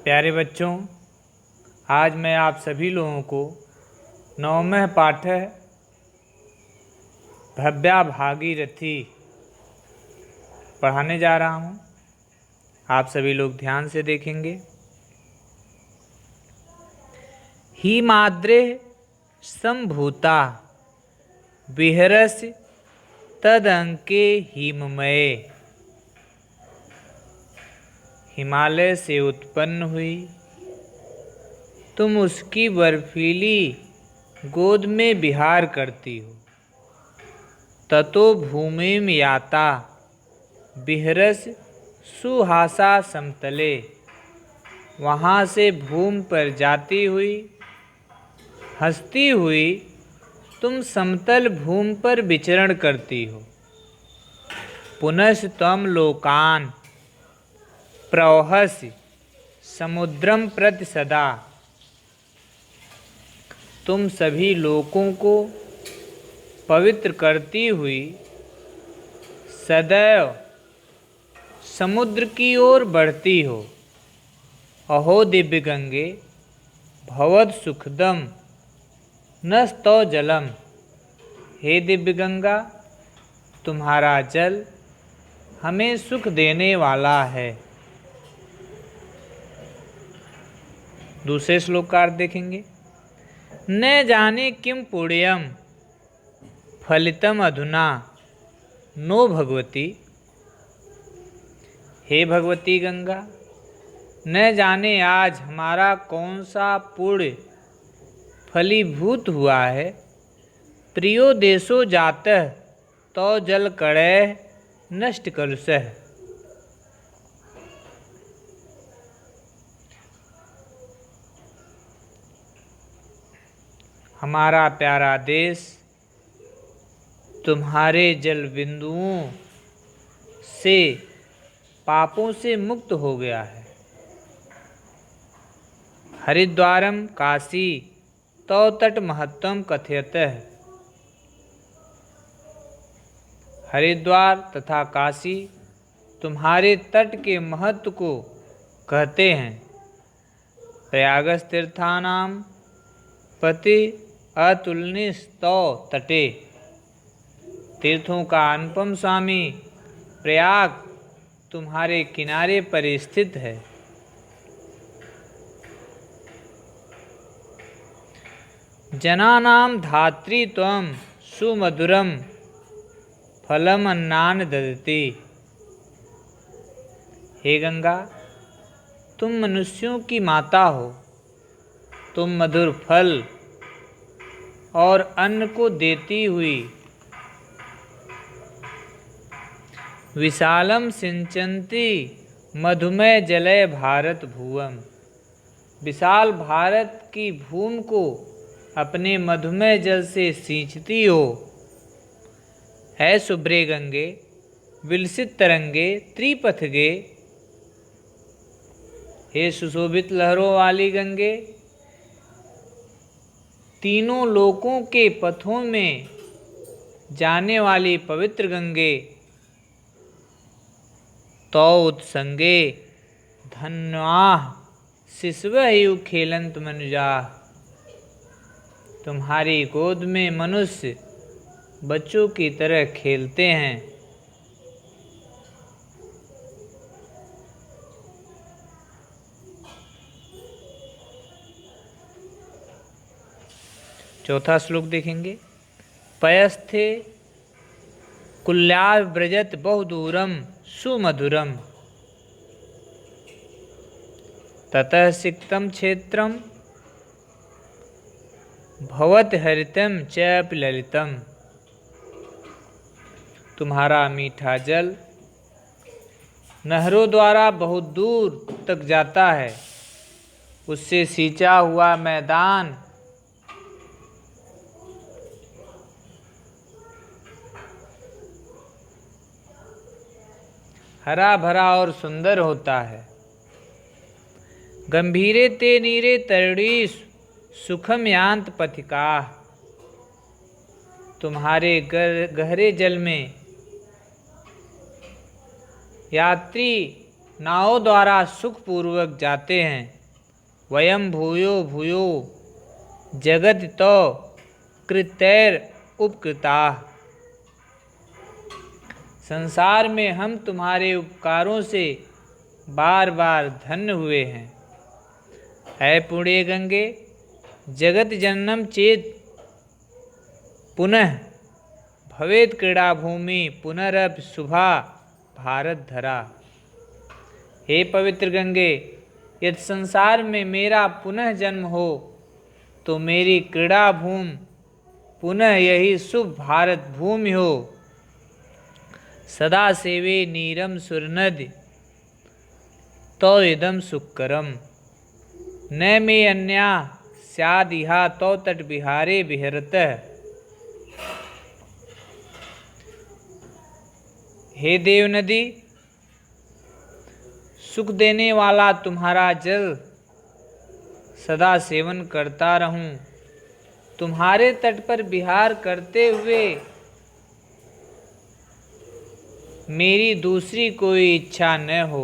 प्यारे बच्चों, आज मैं आप सभी लोगों को नवमः पाठ भव्या भागीरथी पढ़ाने जा रहा हूँ। आप सभी लोग ध्यान से देखेंगे। हिमाद्रे संभूता विहरसि तदंके हिममये। हिमालय से उत्पन्न हुई, तुम उसकी बर्फीली गोद में विहार करती हो। ततो भूमिम याता विहरस सुहासा समतले। वहाँ से भूमि पर जाती हुई, हंसती हुई तुम समतल भूमि पर विचरण करती हो। पुनः त्वं लोकान प्रवहसि समुद्रम प्रति सदा। तुम सभी लोकों को पवित्र करती हुई सदैव समुद्र की ओर बढ़ती हो। अहो दिव्य गंगे भवद सुखदम नस्तौ जलम। हे दिव्य गंगा, तुम्हारा जल हमें सुख देने वाला है। दूसरे श्लोक का अर्थ देखेंगे। न जाने किम पुण्यम फलितम अधुना नो भगवती। हे भगवती गंगा, न जाने आज हमारा कौन सा पुण्य फलीभूत हुआ है। प्रियो देशो जातः तो जल कड़य नष्ट कलुषः। हमारा प्यारा देश तुम्हारे जल बिंदुओं से पापों से मुक्त हो गया है। हरिद्वारम काशी तौ तट महत्वम कथयतः। हरिद्वार तथा काशी तुम्हारे तट के महत्व को कहते हैं। प्रयागस तीर्थानाम पति अतुलनीस्तौ तटे। तीर्थों का अनुपम स्वामी प्रयाग तुम्हारे किनारे पर स्थित है। जनानां धात्री त्वं सुमधुरम फलम अन्नान ददति। हे गंगा, तुम मनुष्यों की माता हो। तुम मधुर फल और अन्न को देती हुई विशालम सिंचंती मधुमय जलय भारत भुवम। विशाल भारत की भूमि को अपने मधुमय जल से सींचती हो। है शुभ्रे गंगे विलसित तरंगे त्रिपथगे। हे सुशोभित लहरों वाली गंगे, तीनों लोकों के पथों में जाने वाली पवित्र गंगे। तौ उत्संगे धन्वाः शिशवः इव खेलन्त मनुजाः। तुम्हारी गोद में मनुष्य बच्चों की तरह खेलते हैं। चौथा श्लोक देखेंगे। पयस्थे कुल्याव्रजत बहुदूरम सुमधुरम। ततः सिक्तम क्षेत्रम भवत हरितम चैप ललितम। तुम्हारा मीठा जल नहरों द्वारा बहुत दूर तक जाता है। उससे सींचा हुआ मैदान हरा भरा और सुंदर होता है। गंभीरे ते नीरे तरुणीश सुखम यांत पथिका। तुम्हारे गहरे जल में यात्री नावों द्वारा सुखपूर्वक जाते हैं। वयम भूयो भूयो जगत तो कृतैर उपकृता। संसार में हम तुम्हारे उपकारों से बार बार धन्य हुए हैं। है पुण्य गंगे जगत जननम चेत पुनः भवेत क्रीड़ा भूमि पुनरअप शुभा भारत धरा। हे पवित्र गंगे, यदि संसार में मेरा पुनः जन्म हो तो मेरी क्रीड़ा भूमि पुनः यही शुभ भारत भूमि हो। सदा सेवे नीरम सुरनद तो इदम सुकरम न मे अन्या स्यादिहा तो तट बिहारे बिहरतः। हे देव नदी, सुख देने वाला तुम्हारा जल सदा सेवन करता रहूं, तुम्हारे तट पर विहार करते हुए मेरी दूसरी कोई इच्छा न हो।